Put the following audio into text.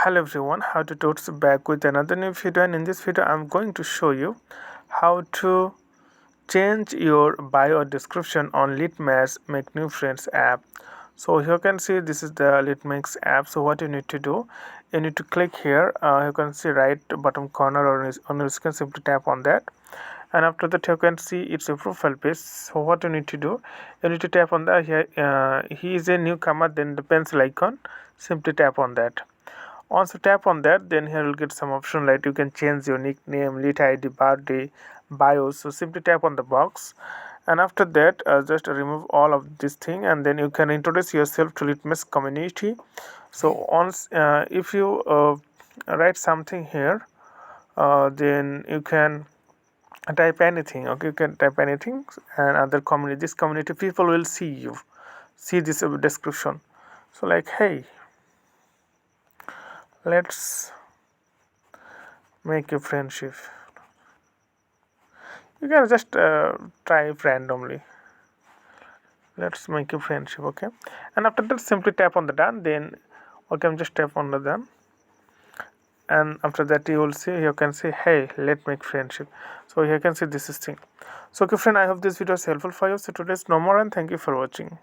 Hello everyone, how to totes back with another new video, and in this video I'm going to show you how to change your bio description on Litmatch Make New Friends app. So here you can see this is the Litmatch app. So what you need to do, you need to click here. You can see right bottom corner or on your screen, simply tap on that, and after that you can see it's a profile page. So what you need to do, you need to tap on that here. He is a newcomer, then the pencil icon, simply tap on that. Once you tap on that, then here you'll get some option like you can change your nickname, lit id, birthday, bio. So simply tap on the box, and after that just remove all of this thing, and then you can introduce yourself to Litmatch community. So once if you write something here, then you can type anything. Okay, you can type anything, and other community, this community people will see this description. So like, hey, let's make a friendship. You can just type randomly, let's make a friendship. Okay, and after that simply tap on the done. Then okay, just tap on the done, and after that you will see, you can say, hey, let's make friendship. So you can see this is thing. So okay friend, I hope this video is helpful for you. So today's no more, and thank you for watching.